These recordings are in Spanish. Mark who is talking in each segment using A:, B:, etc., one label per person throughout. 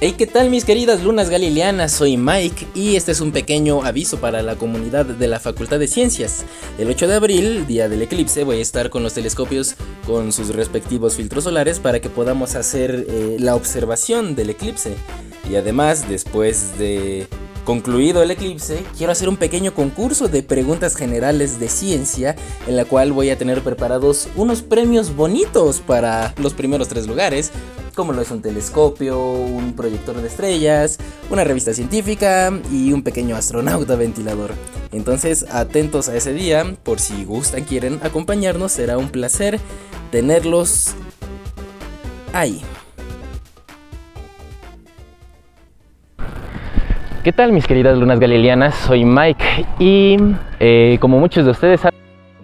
A: Hey, ¿qué tal mis queridas lunas galileanas? Soy Mike y este es un pequeño aviso para la comunidad de la Facultad de Ciencias. El 8 de abril, día del eclipse, voy a estar con los telescopios con sus respectivos filtros solares para que podamos hacer la observación del eclipse. Y además, después de concluido el eclipse, quiero hacer un pequeño concurso de preguntas generales de ciencia en la cual voy a tener preparados unos premios bonitos para los primeros 3 lugares, como lo es un telescopio, un proyector de estrellas, una revista científica y un pequeño astronauta ventilador. Entonces, atentos a ese día, por si gustan, quieren acompañarnos, será un placer tenerlos ahí. ¿Qué tal mis queridas lunas galileanas? Soy Mike y como muchos de ustedes saben,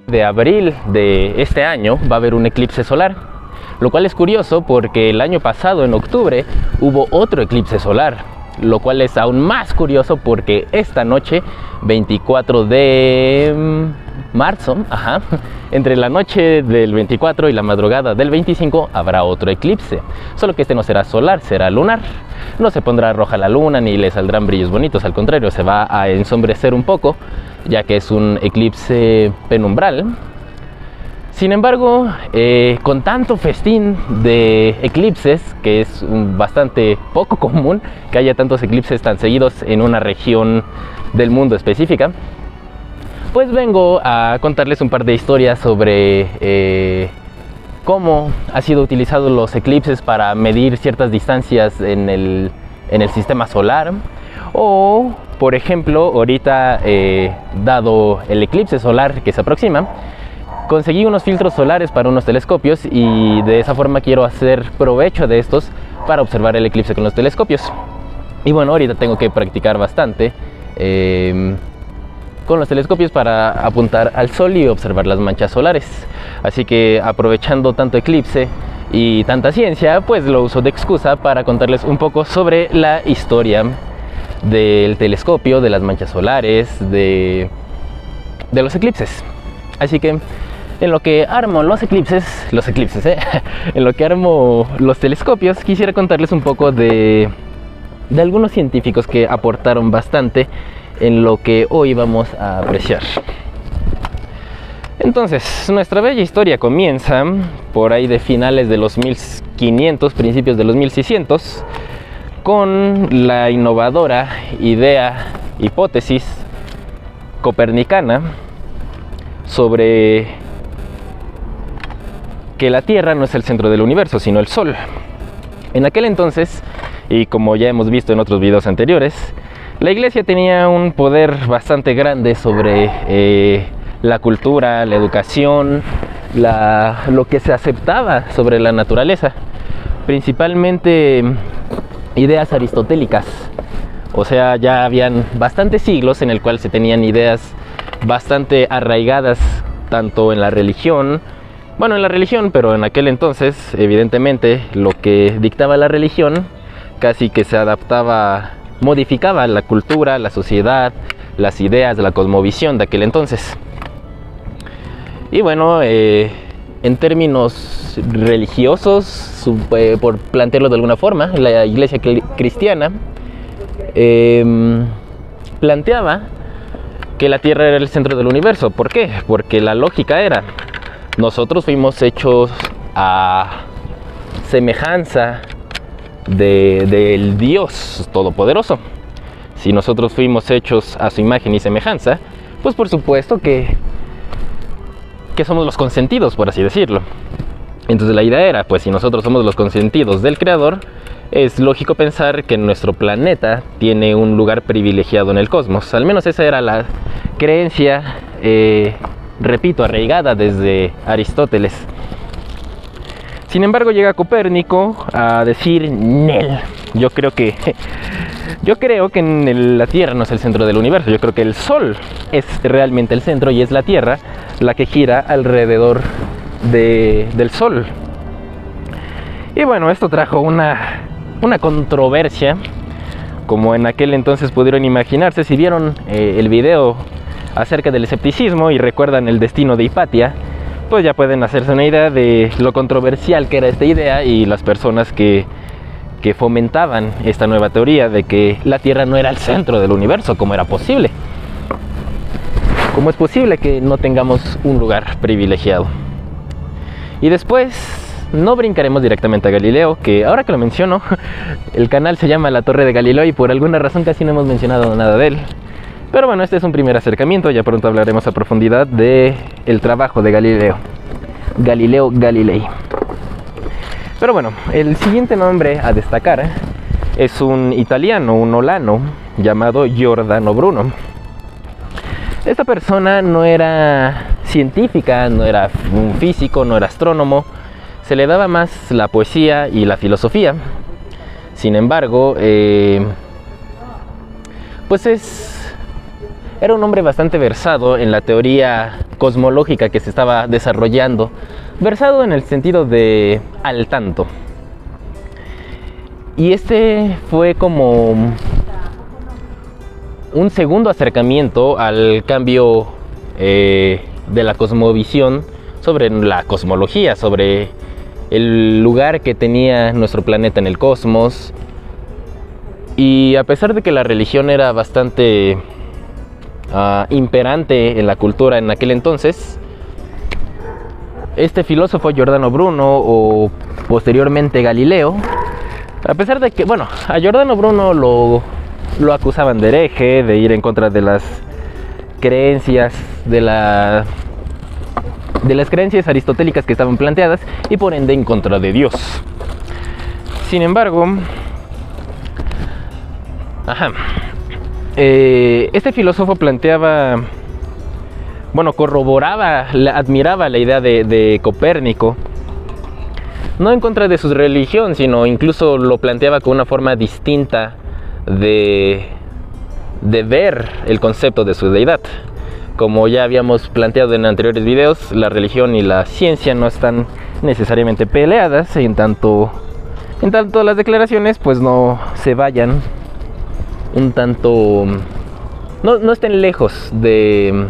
A: de abril de este año va a haber un eclipse solar. Lo cual es curioso porque el año pasado, en octubre, hubo otro eclipse solar. Lo cual es aún más curioso porque esta noche, 24 de marzo, entre la noche del 24 y la madrugada del 25 habrá otro eclipse. Solo que este no será solar, será lunar. No se pondrá roja la luna ni le saldrán brillos bonitos, al contrario, se va a ensombrecer un poco, ya que es un eclipse penumbral. Sin embargo, con tanto festín de eclipses, que es bastante poco común que haya tantos eclipses tan seguidos en una región del mundo específica, pues vengo a contarles un par de historias sobre cómo han sido utilizados los eclipses para medir ciertas distancias en el sistema solar. O, por ejemplo, ahorita, dado el eclipse solar que se aproxima, conseguí unos filtros solares para unos telescopios y de esa forma quiero hacer provecho de estos para observar el eclipse con los telescopios. Y bueno, ahorita tengo que practicar bastante con los telescopios para apuntar al sol y observar las manchas solares. Así que aprovechando tanto eclipse y tanta ciencia, pues lo uso de excusa para contarles un poco sobre la historia del telescopio, de las manchas solares, de los eclipses. Así que en lo que armo los eclipses, en lo que armo los telescopios, quisiera contarles un poco de algunos científicos que aportaron bastante en lo que hoy vamos a apreciar. Entonces, nuestra bella historia comienza por ahí de finales de los 1500, principios de los 1600, con la innovadora hipótesis copernicana sobre que la Tierra no es el centro del universo, sino el Sol. En aquel entonces, y como ya hemos visto en otros videos anteriores, la Iglesia tenía un poder bastante grande sobre la cultura, la educación, lo que se aceptaba sobre la naturaleza, principalmente ideas aristotélicas. O sea, ya habían bastantes siglos en el cual se tenían ideas bastante arraigadas tanto en la religión, pero en aquel entonces, evidentemente, lo que dictaba la religión casi que se adaptaba, modificaba la cultura, la sociedad, las ideas, la cosmovisión de aquel entonces. Y bueno, en términos religiosos, por plantearlo de alguna forma, la Iglesia cristiana planteaba que la Tierra era el centro del universo. ¿Por qué? Porque la lógica era: nosotros fuimos hechos a semejanza del Dios Todopoderoso. Si nosotros fuimos hechos a su imagen y semejanza, pues por supuesto que somos los consentidos, por así decirlo. Entonces la idea era, pues si nosotros somos los consentidos del Creador, es lógico pensar que nuestro planeta tiene un lugar privilegiado en el cosmos. Al menos esa era la creencia, repito, arraigada desde Aristóteles. Sin embargo, llega Copérnico a decir: Nel, yo creo que la Tierra no es el centro del universo. Yo creo que el Sol es realmente el centro y es la Tierra la que gira alrededor del Sol. Y bueno, esto trajo una controversia, como en aquel entonces pudieron imaginarse. Si vieron el video acerca del escepticismo y recuerdan el destino de Hipatia, pues ya pueden hacerse una idea de lo controversial que era esta idea y las personas que que fomentaban esta nueva teoría de que la Tierra no era el centro del universo. ¿Cómo era posible? ¿Cómo es posible que no tengamos un lugar privilegiado? Y después no brincaremos directamente a Galileo, que ahora que lo menciono, el canal se llama La Torre de Galileo y por alguna razón casi no hemos mencionado nada de él. Pero bueno, este es un primer acercamiento, ya pronto hablaremos a profundidad de el trabajo de Galileo Galilei. Pero bueno, el siguiente nombre a destacar es un italiano, un olano, llamado Giordano Bruno. Esta persona no era científica, no era un físico, no era astrónomo, se le daba más la poesía y la filosofía. Sin embargo, era un hombre bastante versado en la teoría cosmológica que se estaba desarrollando, versado en el sentido de al tanto. Y este fue como un segundo acercamiento al cambio de la cosmovisión sobre la cosmología, sobre el lugar que tenía nuestro planeta en el cosmos. Y a pesar de que la religión era bastante imperante en la cultura en aquel entonces, este filósofo Giordano Bruno, o posteriormente Galileo, a pesar de que, bueno, a Giordano Bruno lo acusaban de hereje, de ir en contra de las creencias de las creencias aristotélicas que estaban planteadas y por ende en contra de Dios. Sin embargo, este filósofo planteaba, corroboraba, admiraba la idea de Copérnico, no en contra de su religión, sino incluso lo planteaba con una forma distinta de ver el concepto de su deidad. Como ya habíamos planteado en anteriores videos, la religión y la ciencia no están necesariamente peleadas, en tanto las declaraciones pues no se vayan un tanto, no estén lejos de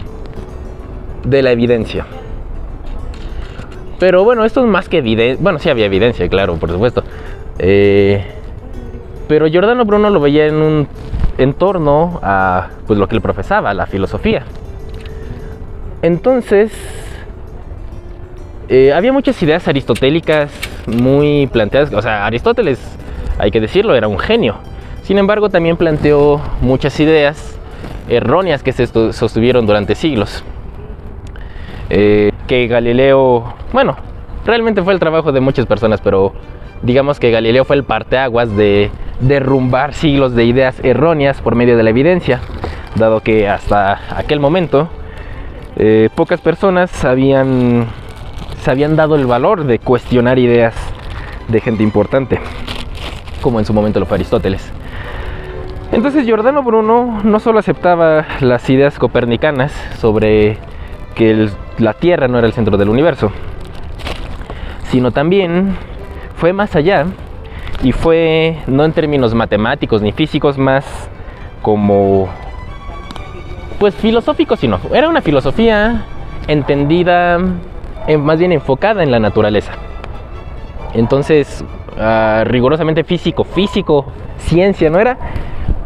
A: la evidencia. Pero bueno, esto es más que evidencia. Bueno, sí había evidencia, claro, por supuesto. Pero Giordano Bruno lo veía en un entorno a pues lo que él profesaba, la filosofía. Entonces, había muchas ideas aristotélicas muy planteadas. O sea, Aristóteles, hay que decirlo, era un genio. Sin embargo, también planteó muchas ideas erróneas que se sostuvieron durante siglos. Que Galileo, realmente fue el trabajo de muchas personas, pero digamos que Galileo fue el parteaguas de derrumbar siglos de ideas erróneas por medio de la evidencia, dado que hasta aquel momento pocas personas se habían dado el valor de cuestionar ideas de gente importante, como en su momento lo fue Aristóteles. Entonces Giordano Bruno no solo aceptaba las ideas copernicanas sobre que la Tierra no era el centro del universo, sino también fue más allá y fue no en términos matemáticos ni físicos, más como pues filosófico, sino era una filosofía entendida, más bien enfocada en la naturaleza. Entonces rigurosamente físico, ciencia no era,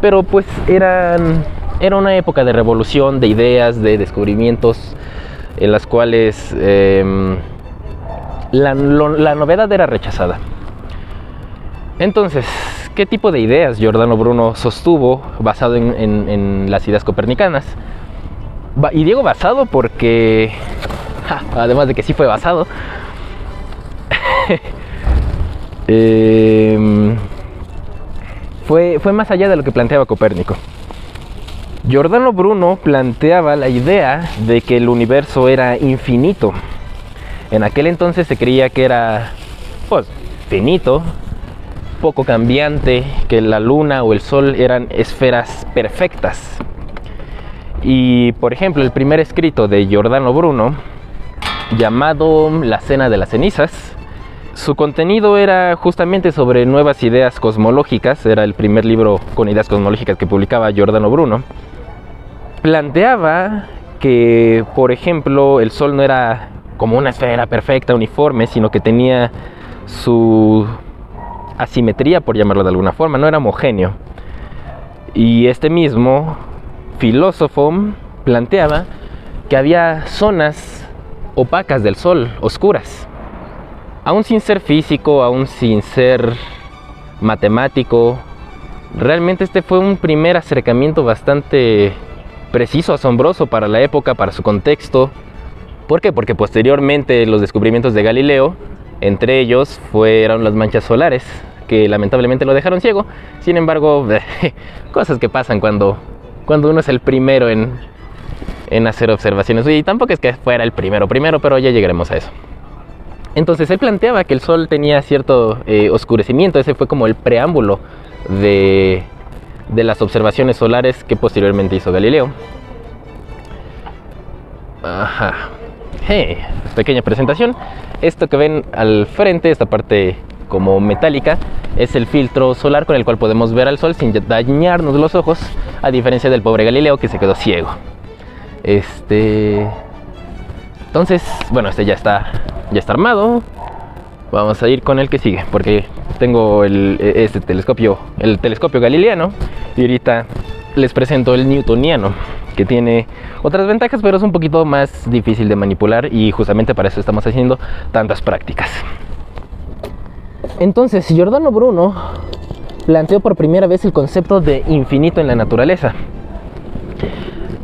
A: pero pues era una época de revolución, de ideas, de descubrimientos, en las cuales la novedad era rechazada. Entonces, ¿qué tipo de ideas Giordano Bruno sostuvo basado en las ideas copernicanas? Y digo basado porque, además de que sí fue basado, fue más allá de lo que planteaba Copérnico. Giordano Bruno planteaba la idea de que el universo era infinito. En aquel entonces se creía que era, pues, finito, poco cambiante, que la luna o el sol eran esferas perfectas. Y, por ejemplo, el primer escrito de Giordano Bruno, llamado La Cena de las Cenizas, su contenido era justamente sobre nuevas ideas cosmológicas. Era el primer libro con ideas cosmológicas que publicaba Giordano Bruno. Planteaba que, por ejemplo, el Sol no era como una esfera perfecta, uniforme, sino que tenía su asimetría, por llamarlo de alguna forma, no era homogéneo. Y este mismo filósofo planteaba que había zonas opacas del Sol, oscuras. Aún sin ser físico, aún sin ser matemático, realmente este fue un primer acercamiento bastante preciso, asombroso para la época, para su contexto. ¿Por qué? Porque posteriormente los descubrimientos de Galileo, entre ellos fueron las manchas solares, que lamentablemente lo dejaron ciego. Sin embargo, cosas que pasan cuando uno es el primero en hacer observaciones. Y tampoco es que fuera el primero, pero ya llegaremos a eso. Entonces él planteaba que el Sol tenía cierto oscurecimiento. Ese fue como el preámbulo de las observaciones solares que posteriormente hizo Galileo. Ajá. Pequeña presentación. Esto que ven al frente, esta parte como metálica, es el filtro solar con el cual podemos ver al Sol sin dañarnos los ojos, a diferencia del pobre Galileo que se quedó ciego. Entonces, bueno, este ya está armado. Vamos a ir con el que sigue, porque tengo el telescopio galileano, y ahorita les presento el newtoniano, que tiene otras ventajas, pero es un poquito más difícil de manipular, y justamente para eso estamos haciendo tantas prácticas. Entonces, Giordano Bruno planteó por primera vez el concepto de infinito en la naturaleza.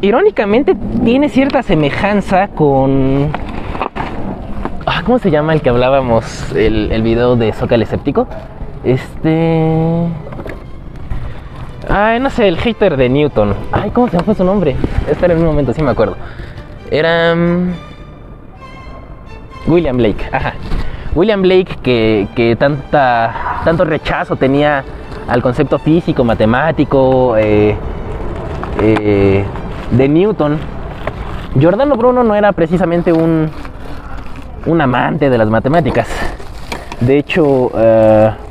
A: Irónicamente, tiene cierta semejanza con... ¿cómo se llama el que hablábamos? El video de Zócalo Escéptico. No sé, el hater de Newton. ¿Cómo se me fue su nombre? Espera un momento, sí me acuerdo. Era... William Blake. Ajá. William Blake, que tanto rechazo tenía al concepto físico, matemático, de Newton. Giordano Bruno no era precisamente un amante de las matemáticas. De hecho,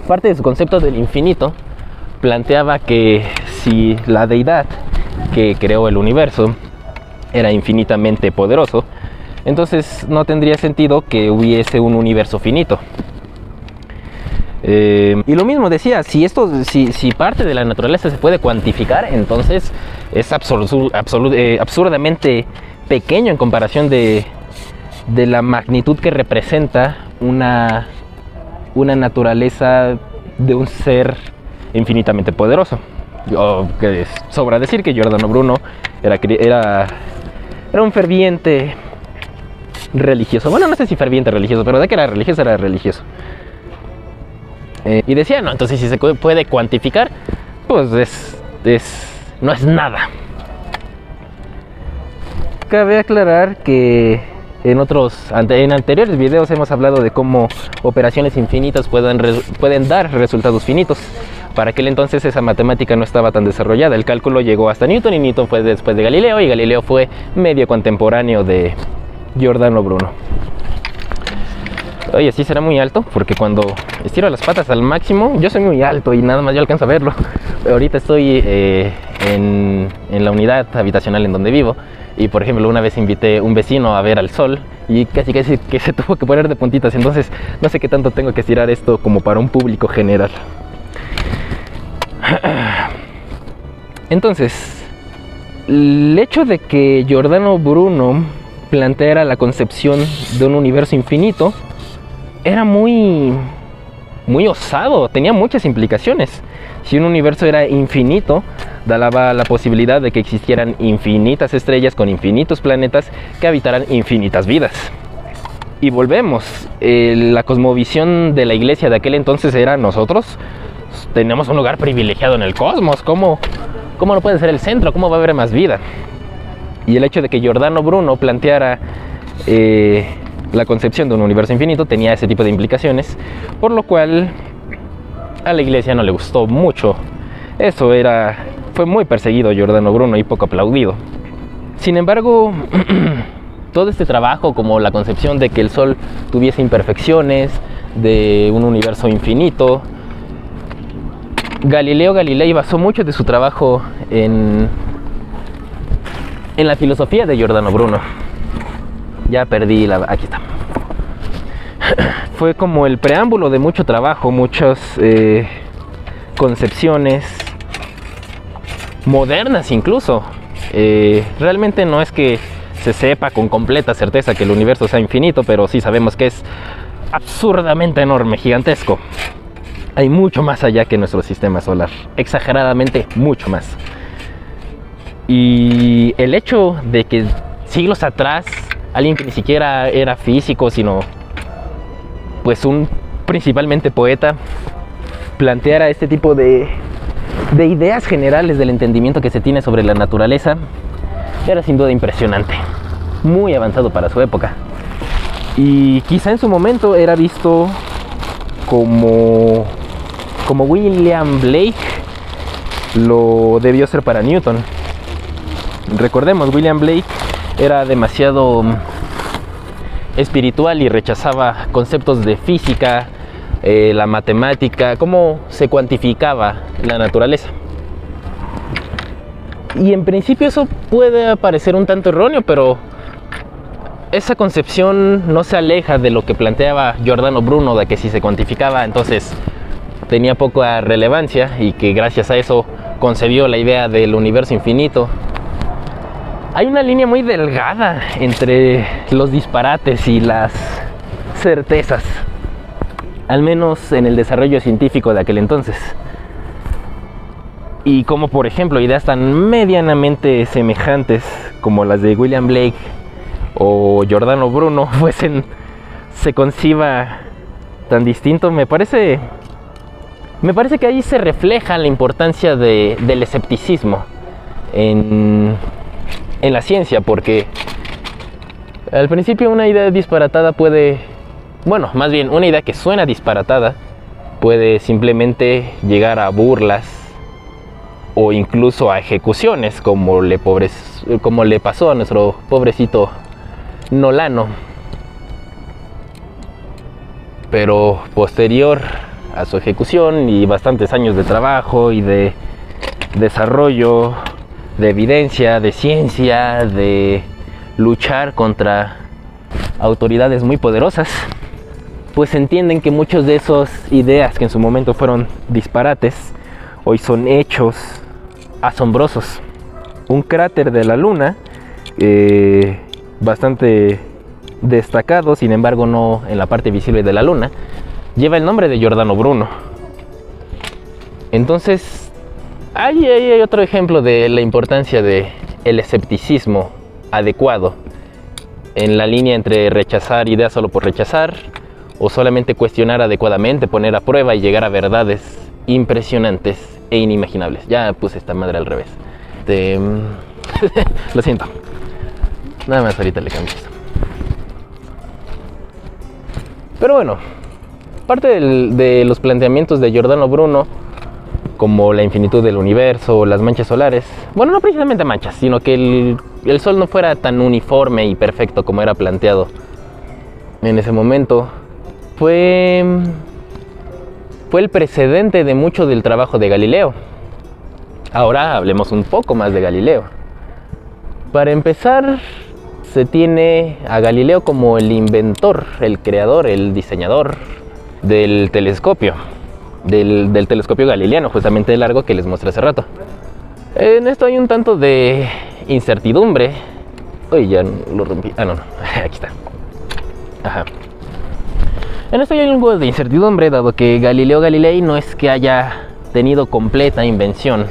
A: parte de su concepto del infinito planteaba que si la deidad que creó el universo era infinitamente poderoso, entonces no tendría sentido que hubiese un universo finito. Y lo mismo decía, si parte de la naturaleza se puede cuantificar, entonces es absurdamente pequeño en comparación de la magnitud que representa una naturaleza de un ser infinitamente poderoso. Que sobra decir que Giordano Bruno era un ferviente religioso. Bueno, no sé si ferviente religioso, pero de que era religioso, era religioso. Y decía, no, entonces si se puede cuantificar, pues no es nada. Cabe aclarar que en anteriores videos hemos hablado de cómo operaciones infinitas pueden dar resultados finitos. Para aquel entonces esa matemática no estaba tan desarrollada. El cálculo llegó hasta Newton, y Newton fue después de Galileo, y Galileo fue medio contemporáneo de Giordano Bruno. Oye, sí será muy alto, porque cuando estiro las patas al máximo, yo soy muy alto y nada más yo alcanzo a verlo. Ahorita estoy en la unidad habitacional en donde vivo, y por ejemplo una vez invité a un vecino a ver al sol y casi que se tuvo que poner de puntitas. Entonces no sé qué tanto tengo que estirar esto como para un público general. Entonces, el hecho de que Giordano Bruno planteara la concepción de un universo infinito era muy osado, tenía muchas implicaciones. Si un universo era infinito, daba la posibilidad de que existieran infinitas estrellas con infinitos planetas que habitaran infinitas vidas. Y volvemos, la cosmovisión de la iglesia de aquel entonces era: nosotros tenemos un lugar privilegiado en el cosmos, ¿cómo no puede ser el centro? ¿Cómo va a haber más vida? Y el hecho de que Giordano Bruno planteara la concepción de un universo infinito tenía ese tipo de implicaciones, por lo cual a la iglesia no le gustó mucho. Fue muy perseguido Giordano Bruno y poco aplaudido. Sin embargo, todo este trabajo, como la concepción de que el Sol tuviese imperfecciones, de un universo infinito, Galileo Galilei basó mucho de su trabajo en la filosofía de Giordano Bruno. Ya perdí aquí está. fue como el preámbulo de mucho trabajo, muchas concepciones modernas incluso. Realmente no es que se sepa con completa certeza que el universo sea infinito, pero sí sabemos que es absurdamente enorme, gigantesco. Hay mucho más allá que nuestro sistema solar, exageradamente mucho más. Y el hecho de que siglos atrás alguien que ni siquiera era físico, sino pues un principalmente poeta, planteara este tipo de ideas generales del entendimiento que se tiene sobre la naturaleza, era sin duda impresionante, muy avanzado para su época. Y quizá en su momento era visto como William Blake lo debió ser para Newton. Recordemos, William Blake era demasiado espiritual y rechazaba conceptos de física, la matemática, cómo se cuantificaba la naturaleza. Y en principio eso puede parecer un tanto erróneo, pero esa concepción no se aleja de lo que planteaba Giordano Bruno, de que si se cuantificaba entonces tenía poca relevancia y que gracias a eso concebió la idea del universo infinito. Hay una línea muy delgada entre los disparates y las certezas, al menos en el desarrollo científico de aquel entonces. Y como por ejemplo ideas tan medianamente semejantes como las de William Blake o Giordano Bruno se conciba tan distinto, me parece que ahí se refleja la importancia del escepticismo en la ciencia, porque al principio una idea disparatada más bien una idea que suena disparatada puede simplemente llegar a burlas o incluso a ejecuciones, como le pasó a nuestro pobrecito Nolano. Pero posterior a su ejecución y bastantes años de trabajo y de desarrollo, de evidencia, de ciencia, de luchar contra autoridades muy poderosas, pues entienden que muchas de esas ideas que en su momento fueron disparates, hoy son hechos asombrosos. Un cráter de la Luna, bastante destacado, sin embargo no en la parte visible de la Luna, lleva el nombre de Giordano Bruno. Entonces, hay otro ejemplo de la importancia del escepticismo adecuado en la línea entre rechazar ideas solo por rechazar o solamente cuestionar adecuadamente, poner a prueba y llegar a verdades impresionantes e inimaginables. Ya puse esta madre al revés. Lo siento. Nada más ahorita le cambio esto. Pero bueno, parte de los planteamientos de Giordano Bruno, como la infinitud del universo o las manchas solares, bueno, no precisamente manchas, sino que el Sol no fuera tan uniforme y perfecto como era planteado en ese momento, fue el precedente de mucho del trabajo de Galileo. Ahora hablemos un poco más de Galileo. Para empezar, se tiene a Galileo como el inventor, el creador, el diseñador del telescopio, del telescopio galileano, justamente el largo que les mostré hace rato. En esto hay un tanto de incertidumbre. Uy, ya lo rompí. Ah, no, aquí está. Ajá. En esto hay algo de incertidumbre, dado que Galileo Galilei no es que haya tenido completa invención,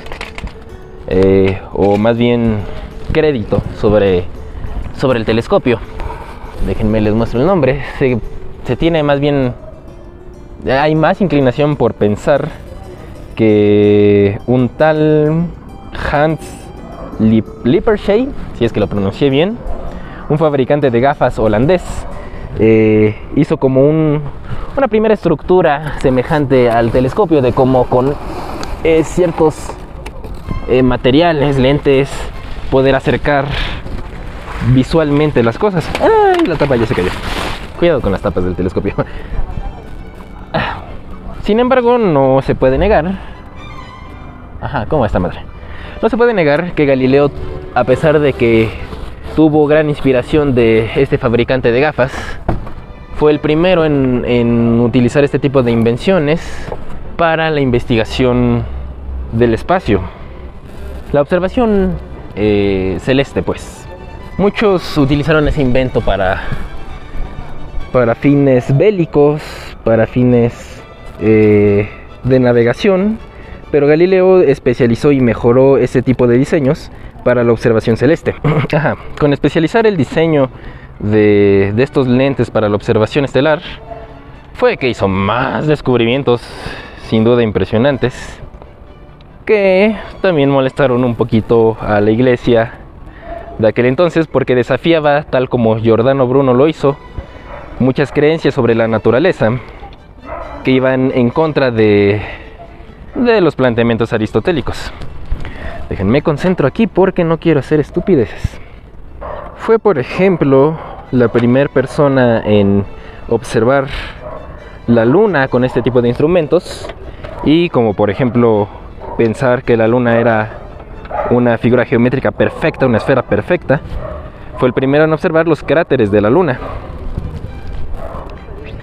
A: o más bien crédito sobre el telescopio. Déjenme les muestro el nombre. Se tiene más bien, hay más inclinación por pensar que un tal Hans Lippershey, si es que lo pronuncié bien, un fabricante de gafas holandés, hizo como una primera estructura semejante al telescopio, de cómo con ciertos materiales, lentes, poder acercar visualmente las cosas. ¡Ay! La tapa ya se cayó. Cuidado con las tapas del telescopio. Sin embargo, no se puede negar. Ajá, ¿cómo está, madre? No se puede negar que Galileo, a pesar de que tuvo gran inspiración de este fabricante de gafas, fue el primero en utilizar este tipo de invenciones para la investigación del espacio. La observación celeste, pues. Muchos utilizaron ese invento para fines bélicos, para fines de navegación, pero Galileo especializó y mejoró ese tipo de diseños para la observación celeste. Con especializar el diseño de estos lentes para la observación estelar, fue que hizo más descubrimientos, sin duda impresionantes, que también molestaron un poquito a la iglesia de aquel entonces, porque desafiaba, tal como Giordano Bruno lo hizo, muchas creencias sobre la naturaleza que iban en contra de los planteamientos aristotélicos. Déjenme concentro aquí porque no quiero hacer estupideces. Fue, por ejemplo, la primera persona en observar la luna con este tipo de instrumentos, y como por ejemplo pensar que la luna era una figura geométrica perfecta, una esfera perfecta. Fue el primero en observar los cráteres de la luna.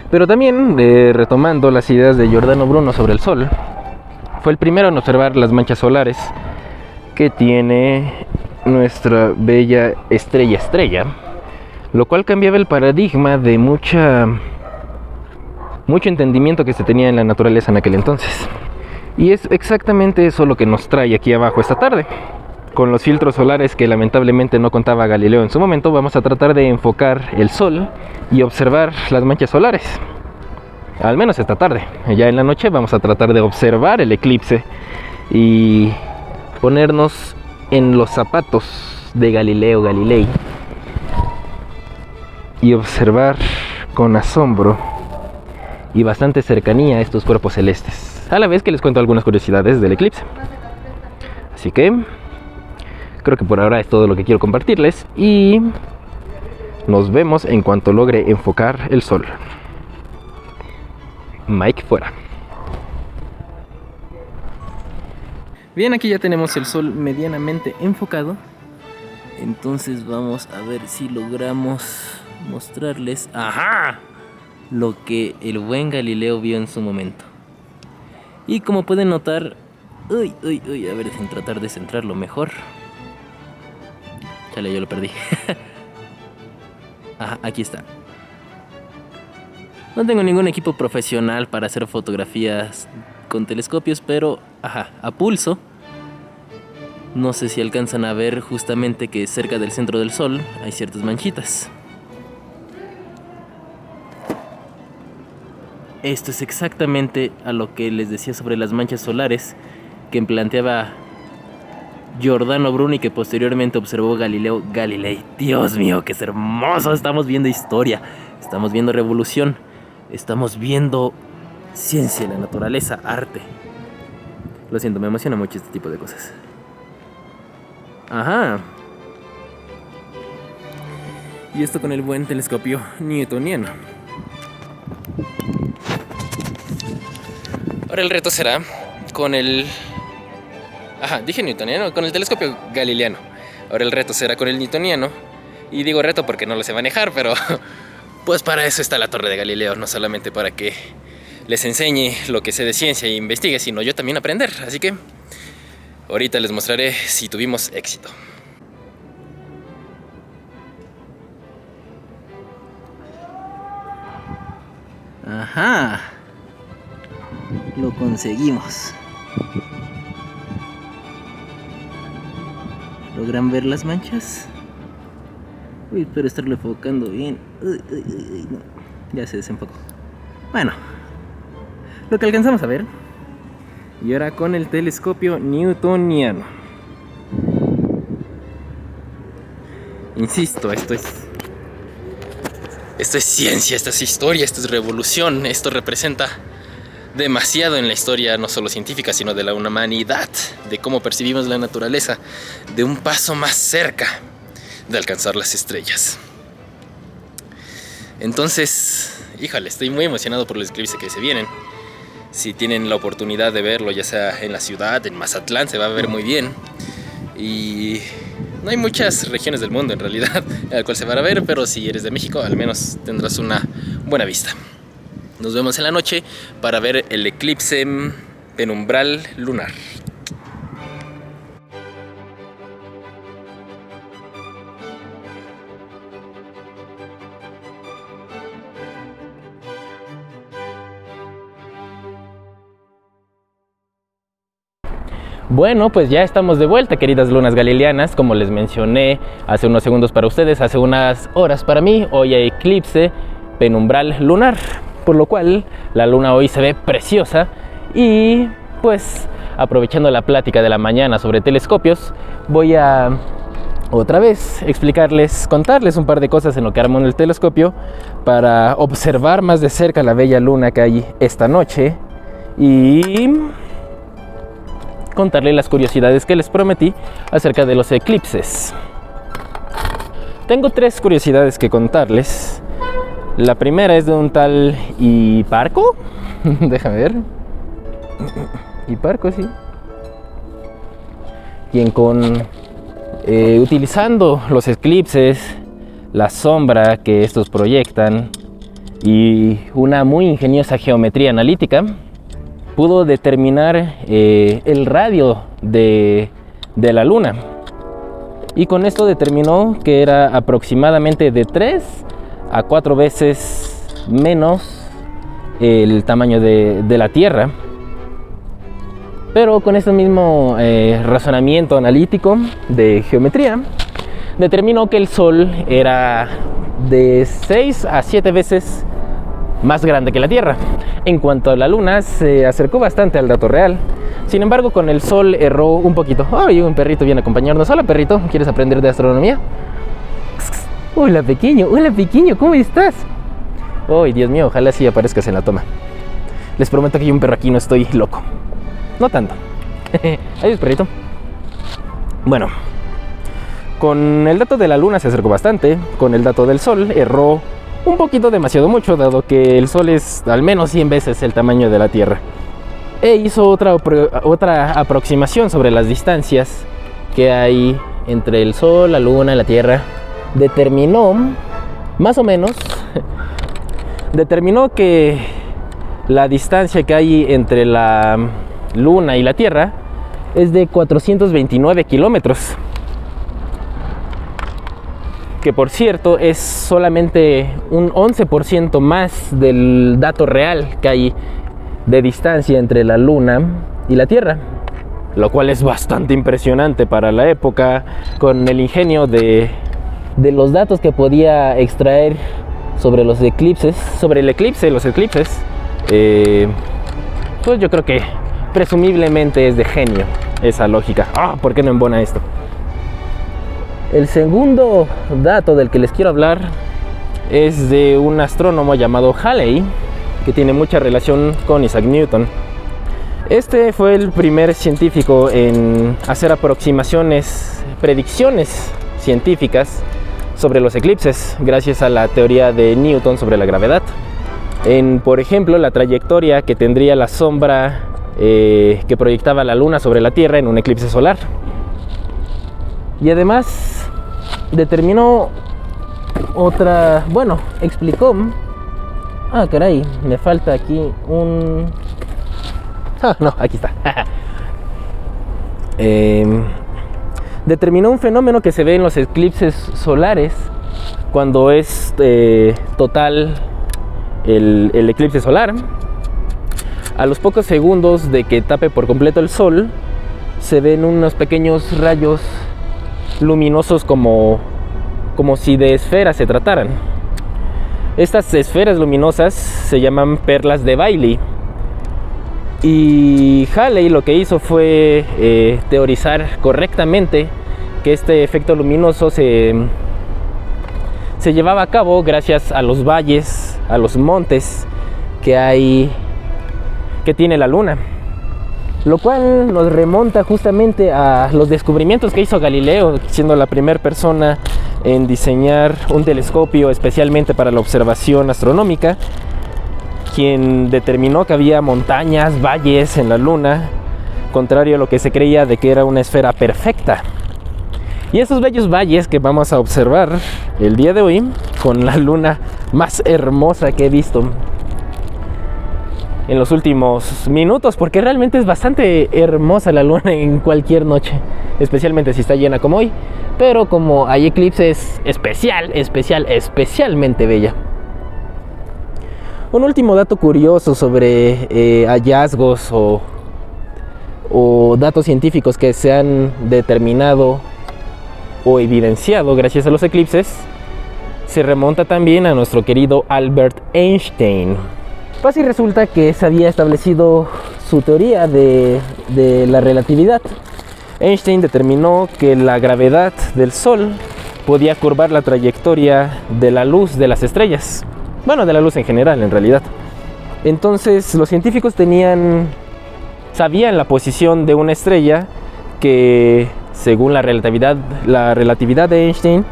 A: Pero también, retomando las ideas de Giordano Bruno sobre el Sol, fue el primero en observar las manchas solares que tiene nuestra bella estrella, lo cual cambiaba el paradigma de mucho entendimiento que se tenía en la naturaleza en aquel entonces. Y es exactamente eso lo que nos trae aquí abajo esta tarde. Con los filtros solares que lamentablemente no contaba Galileo en su momento, vamos a tratar de enfocar el Sol y observar las manchas solares. Al menos esta tarde. Ya en la noche vamos a tratar de observar el eclipse y ponernos en los zapatos de Galileo Galilei y observar con asombro y bastante cercanía estos cuerpos celestes, a la vez que les cuento algunas curiosidades del eclipse. Así que creo que por ahora es todo lo que quiero compartirles, y nos vemos en cuanto logre enfocar el Sol. Mike fuera. Bien, aquí ya tenemos el Sol medianamente enfocado. Entonces vamos a ver si logramos mostrarles lo que el buen Galileo vio en su momento. Y como pueden notar, a ver, sin tratar de centrarlo mejor. Chale, yo lo perdí. Aquí está. No tengo ningún equipo profesional para hacer fotografías con telescopios, pero a pulso. No sé si alcanzan a ver justamente que cerca del centro del Sol hay ciertas manchitas. Esto es exactamente a lo que les decía sobre las manchas solares que planteaba Giordano Bruno y que posteriormente observó Galileo Galilei. Dios mío, que es hermoso. Estamos viendo historia, estamos viendo revolución, estamos viendo ciencia, la naturaleza, arte. Lo siento, me emociona mucho este tipo de cosas. Y esto con el buen telescopio newtoniano. Ahora el reto será con el... dije newtoniano, con el telescopio galileano. Ahora el reto será con el newtoniano. Y digo reto porque no lo sé manejar, pero pues para eso está la Torre de Galileo. No solamente para que les enseñe lo que sé de ciencia e investigue, sino yo también aprender. Así que ahorita les mostraré si tuvimos éxito. Lo conseguimos. ¿Logran ver las manchas? Espero estarlo enfocando bien. No. Ya se desenfocó. Bueno, lo que alcanzamos a ver. Y ahora con el telescopio newtoniano. Insisto, esto es ciencia, esto es historia, esto es revolución. Esto representa demasiado en la historia, no solo científica, sino de la humanidad, de cómo percibimos la naturaleza, de un paso más cerca de alcanzar las estrellas. Entonces, híjole, estoy muy emocionado por los eclipses que se vienen. Si tienen la oportunidad de verlo, ya sea en la ciudad, en Mazatlán, se va a ver muy bien. Y no hay muchas regiones del mundo en realidad en la cual se va a ver, pero si eres de México, al menos tendrás una buena vista. Nos vemos en la noche para ver el eclipse penumbral lunar. Bueno, pues ya estamos de vuelta, queridas lunas galileanas. Como les mencioné hace unos segundos para ustedes, hace unas horas para mí, hoy hay eclipse penumbral lunar, por lo cual la luna hoy se ve preciosa. Y pues aprovechando la plática de la mañana sobre telescopios, voy a otra vez contarles un par de cosas en lo que armo en el telescopio para observar más de cerca la bella luna que hay esta noche y contarles las curiosidades que les prometí acerca de los eclipses. Tengo 3 curiosidades que contarles. La primera es de un tal Hiparco. Déjame ver. Hiparco, sí. Quien utilizando los eclipses, la sombra que estos proyectan y una muy ingeniosa geometría analítica, pudo determinar el radio de la luna, y con esto determinó que era aproximadamente de 3 a 4 veces menos el tamaño de la Tierra. Pero con este mismo razonamiento analítico de geometría, determinó que el Sol era de 6 a 7 veces más grande que la Tierra. En cuanto a la Luna, se acercó bastante al dato real. Sin embargo, con el Sol erró un poquito. ¡Ay! Un perrito viene a acompañarnos. Hola, perrito, ¿quieres aprender de astronomía? Hola, pequeño, ¿cómo estás? ¡Ay, Dios mío! Ojalá sí aparezcas en la toma. Les prometo que yo un perro aquí no estoy loco. No tanto. Adiós, perrito. Bueno, con el dato de la Luna se acercó bastante. Con el dato del Sol erró un poquito, demasiado mucho, dado que el Sol es al menos 100 veces el tamaño de la Tierra. E hizo otra aproximación sobre las distancias que hay entre el Sol, la Luna y la Tierra. Determinó, más o menos, que la distancia que hay entre la Luna y la Tierra es de 429 kilómetros. Que por cierto es solamente un 11% más del dato real que hay de distancia entre la Luna y la Tierra, lo cual es bastante impresionante para la época, con el ingenio de los datos que podía extraer sobre los eclipses, los eclipses. Pues yo creo que presumiblemente es de genio esa lógica. ¿Por qué no embona esto? El segundo dato del que les quiero hablar es de un astrónomo llamado Halley, que tiene mucha relación con Isaac Newton. Este fue el primer científico en hacer predicciones científicas sobre los eclipses, gracias a la teoría de Newton sobre la gravedad. Por ejemplo, la trayectoria que tendría la sombra que proyectaba la Luna sobre la Tierra en un eclipse solar. Y además determinó explicó. Caray, me falta aquí un... no, aquí está. Determinó un fenómeno que se ve en los eclipses solares cuando es total el eclipse solar. A los pocos segundos de que tape por completo el Sol, se ven unos pequeños rayos luminosos como si de esferas se trataran. Estas esferas luminosas se llaman perlas de Bailey. Y Halley lo que hizo fue teorizar correctamente que este efecto luminoso se llevaba a cabo gracias a los valles, a los montes que tiene la Luna. Lo cual nos remonta justamente a los descubrimientos que hizo Galileo, siendo la primera persona en diseñar un telescopio especialmente para la observación astronómica, quien determinó que había montañas, valles en la Luna, contrario a lo que se creía de que era una esfera perfecta. Y esos bellos valles que vamos a observar el día de hoy, con la Luna más hermosa que he visto en los últimos minutos, porque realmente es bastante hermosa la luna en cualquier noche, especialmente si está llena como hoy. Pero como hay eclipses, especialmente bella. Un último dato curioso sobre hallazgos o datos científicos que se han determinado o evidenciado gracias a los eclipses se remonta también a nuestro querido Albert Einstein. Pues y resulta que se había establecido su teoría de la relatividad. Einstein determinó que la gravedad del Sol podía curvar la trayectoria de la luz de las estrellas. Bueno, de la luz en general, en realidad. Entonces, los científicos sabían la posición de una estrella que, según la relatividad de Einstein,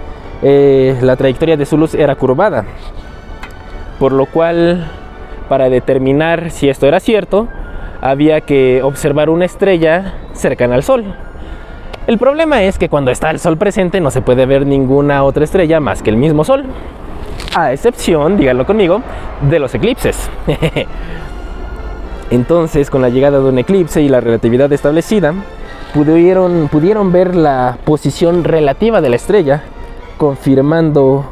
A: la trayectoria de su luz era curvada. Por lo cual, para determinar si esto era cierto, había que observar una estrella cercana al Sol. El problema es que cuando está el Sol presente no se puede ver ninguna otra estrella más que el mismo Sol, a excepción, díganlo conmigo, de los eclipses. Entonces, con la llegada de un eclipse y la relatividad establecida, pudieron ver la posición relativa de la estrella, confirmando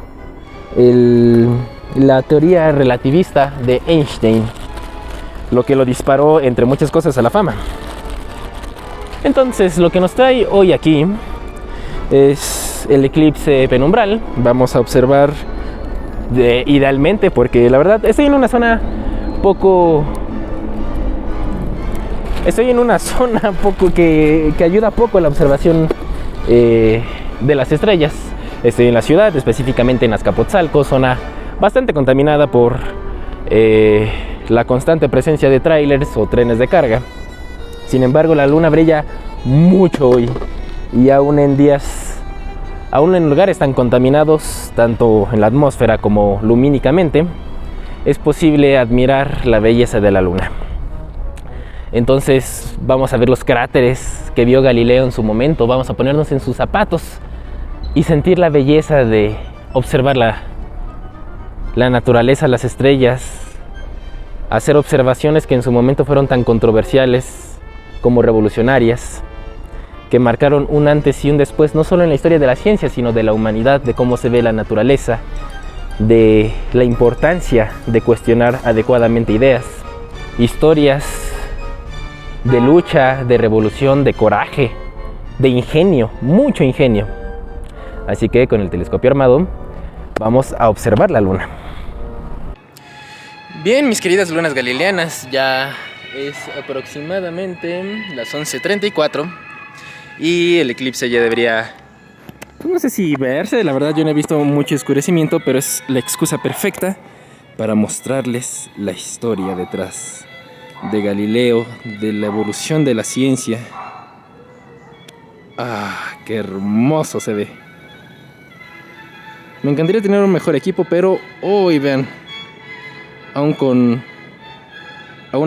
A: la teoría relativista de Einstein, lo que lo disparó, entre muchas cosas, a la fama. Entonces, lo que nos trae hoy aquí es el eclipse penumbral. Vamos a observar idealmente, porque la verdad estoy en una zona poco que ayuda poco a la observación de las estrellas. Estoy en la ciudad, específicamente en Azcapotzalco, zona bastante contaminada por la constante presencia de trailers o trenes de carga. Sin embargo, la luna brilla mucho hoy, y aún en lugares tan contaminados, tanto en la atmósfera como lumínicamente, es posible admirar la belleza de la luna. Entonces vamos a ver los cráteres que vio Galileo en su momento, vamos a ponernos en sus zapatos y sentir la belleza de observar la naturaleza, las estrellas, hacer observaciones que en su momento fueron tan controversiales como revolucionarias, que marcaron un antes y un después, no solo en la historia de la ciencia, sino de la humanidad, de cómo se ve la naturaleza, de la importancia de cuestionar adecuadamente ideas, historias de lucha, de revolución, de coraje, de ingenio, mucho ingenio. Así que con el telescopio armado vamos a observar la luna. Bien, mis queridas lunas galileanas, ya es aproximadamente las 11:34 y el eclipse ya debería, no sé si verse, la verdad yo no he visto mucho oscurecimiento, pero es la excusa perfecta para mostrarles la historia detrás de Galileo, de la evolución de la ciencia. ¡Qué hermoso se ve! Me encantaría tener un mejor equipo, pero hoy vean, aún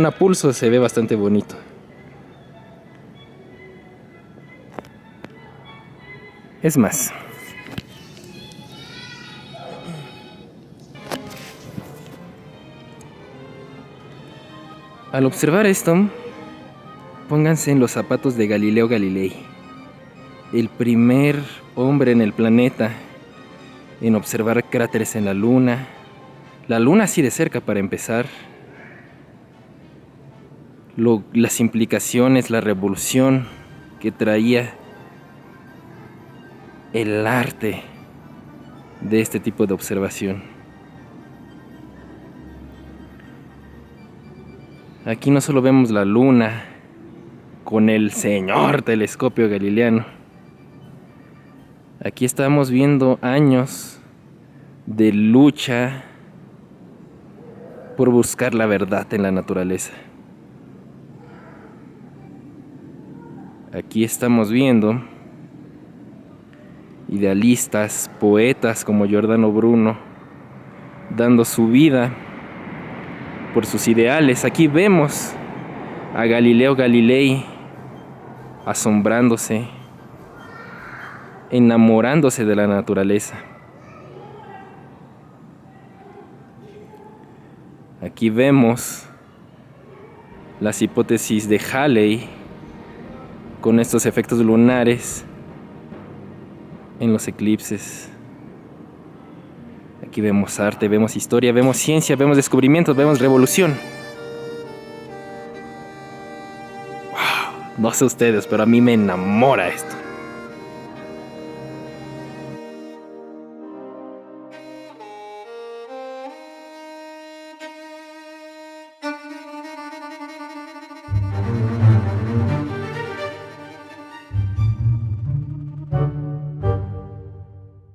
A: a pulso se ve bastante bonito. Es más, al observar esto, pónganse en los zapatos de Galileo Galilei, el primer hombre en el planeta en observar cráteres en la luna así de cerca para empezar, las implicaciones, la revolución que traía el arte de este tipo de observación. Aquí no solo vemos la luna con el señor telescopio galileano, aquí estamos viendo años de lucha por buscar la verdad en la naturaleza. Aquí estamos viendo idealistas, poetas como Giordano Bruno, dando su vida por sus ideales. Aquí vemos a Galileo Galilei asombrándose, enamorándose de la naturaleza. Aquí vemos las hipótesis de Halley con estos efectos lunares en los eclipses. Aquí vemos arte, vemos historia, vemos ciencia, vemos descubrimientos, vemos revolución. Wow, no sé ustedes, pero a mí me enamora esto.